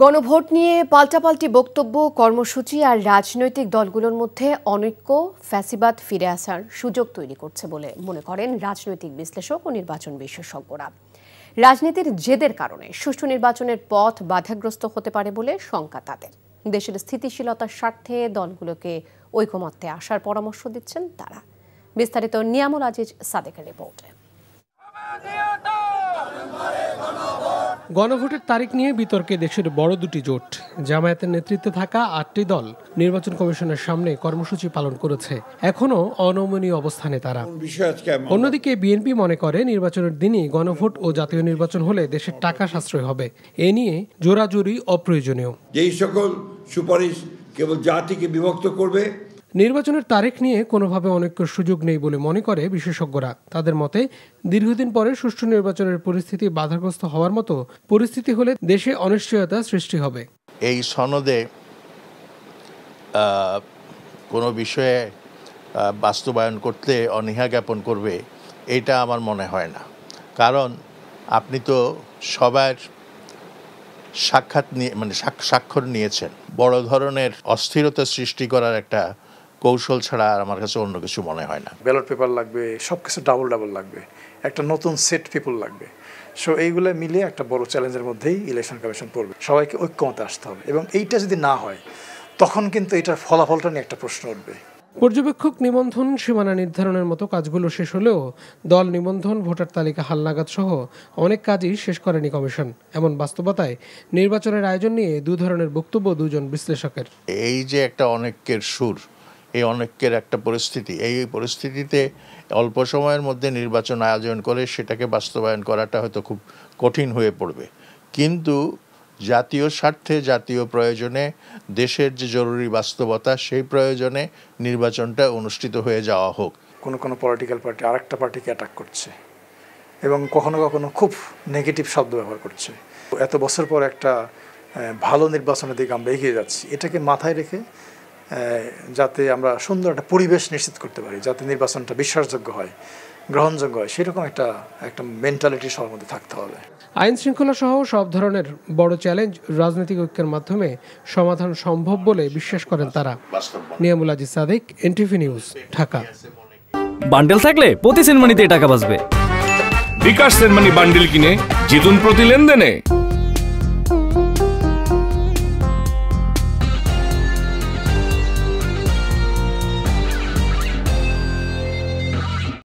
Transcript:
গণভোট নিয়ে পাল্টাপাল্টি বক্তব্য, কর্মসূচি আর রাজনৈতিক দলগুলোর মধ্যে অনৈক্য ফ্যাসিবাদ ফিরে আসার সুযোগ তৈরি করছে বলে মনে করেন রাজনৈতিক বিশ্লেষক ও নির্বাচন বিশেষজ্ঞরা। রাজনীতির জেদের কারণে সুষ্ঠু নির্বাচনের পথ বাধাগ্রস্ত হতে পারে বলে শঙ্কা তাদের। দেশের স্থিতিশীলতার স্বার্থে দলগুলোকে ঐকমত্যে আসার পরামর্শ দিচ্ছেন তারা। বিস্তারিত নিয়ামুল আজিজ সাদেকের রিপোর্টে। গণভোটের তারিখ নিয়ে বিতর্কে দেশের বড় দুটি জোট। জামায়াতের নেতৃত্বে থাকা 8টি দল নির্বাচন কমিশনের সামনে কর্মসূচি পালন করেছে। এখনো অনমনীয় অবস্থানে তারা। অন্যদিকে বিএনপি মনে করে নির্বাচনের দিনই গণভোট ও জাতীয় নির্বাচন হলে দেশের টাকা সাশ্রয় হবে। এ নিয়ে জোরাজুরি অপ্রয়োজনীয়। যেই সকল সুপারিশ কেবল জাতিকে বিভক্ত করবে। নির্বাচনের তারিখ নিয়ে কোনোভাবে অনৈক্যের সুযোগ নেই বলে মনে করে বিশেষজ্ঞরা। তাদের মতে দীর্ঘদিন পরে সুষ্ঠু নির্বাচনের পরিস্থিতি বাধাগ্রস্ত হওয়ার মতো পরিস্থিতি হলে দেশে অনিশ্চয়তা সৃষ্টি হবে। এই সনদে কোনো বিষয়ে বাস্তবায়ন করতে অনীহা জ্ঞাপন করবে, এটা আমার মনে হয় না। কারণ আপনি তো সবার স্বাক্ষর নিয়েছেন। বড় ধরনের অস্থিরতা সৃষ্টি করার একটা কৌশল ছাড়া আর আমার কাছে অন্য কিছু মনে হয় না। ব্যালট পেপার লাগবে, সবকিছু ডাবল লাগবে, একটা নতুন সেট পিপল লাগবে। সো এইগুলো মিলে একটা বড় চ্যালেঞ্জের মধ্যেই ইলেকশন কমিশন পড়বে। সবাইকে ঐক্যমতে আসতে হবে এবং এইটা যদি না হয় তখন কিন্তু এটার ফলাফলটা নিয়ে একটা প্রশ্ন উঠবে। পর্যবেক্ষক নিবন্ধন, সীমানা নির্ধারণের মতো কাজগুলো শেষ হলেও দল নিবন্ধন, ভোটার তালিকা হালনাগাদ সহ অনেক কাজই শেষ করেনি কমিশন। এমন বাস্তবতায় নির্বাচনের আয়োজন নিয়ে দু ধরনের বক্তব্য দুজন বিশ্লেষকের। এই যে একটা অনৈক্যের সুর, এই অনৈক্যের একটা পরিস্থিতি, এই পরিস্থিতিতে অল্প সময়ের মধ্যে নির্বাচন আয়োজন করে সেটাকে বাস্তবায়ন করাটা হয়তো খুব কঠিন হয়ে পড়বে। কিন্তু জাতীয় স্বার্থে, জাতীয় প্রয়োজনে, দেশের যে জরুরি বাস্তবতা, সেই প্রয়োজনে নির্বাচনটা অনুষ্ঠিত হয়ে যাওয়া হোক। কোনো পলিটিক্যাল পার্টি আরেকটা পার্টিকে অ্যাটাক করছে এবং কখনো কখনো খুব নেগেটিভ শব্দ ব্যবহার করছে। এত বছর পর একটা ভালো নির্বাচনের দিকে আমরা এগিয়ে যাচ্ছি, এটাকে মাথায় রেখে যাতে আমরা সুন্দর একটা পরিবেশ নিশ্চিত করতে পারি, যাতে নির্বাচনটা বিশ্বাসযোগ্য হয়, গ্রহণযোগ্য হয়, সেরকম একটা মেন্টালিটি সবার মধ্যে থাকতে হবে। আইন শৃঙ্খলা সহ সব ধরনের বড় চ্যালেঞ্জ রাজনৈতিক ঐক্যের মাধ্যমে সমাধান সম্ভব বলে বিশ্বাস করেন তারা। Niamul Aziz Sadek, NTV news, Dhaka. Bundle থাকলে প্রতি সেনমানিতে টাকা বাঁচবে। বিকাশ সেনমানি বান্ডেল কিনে জিতুন প্রতি লেনদেনে।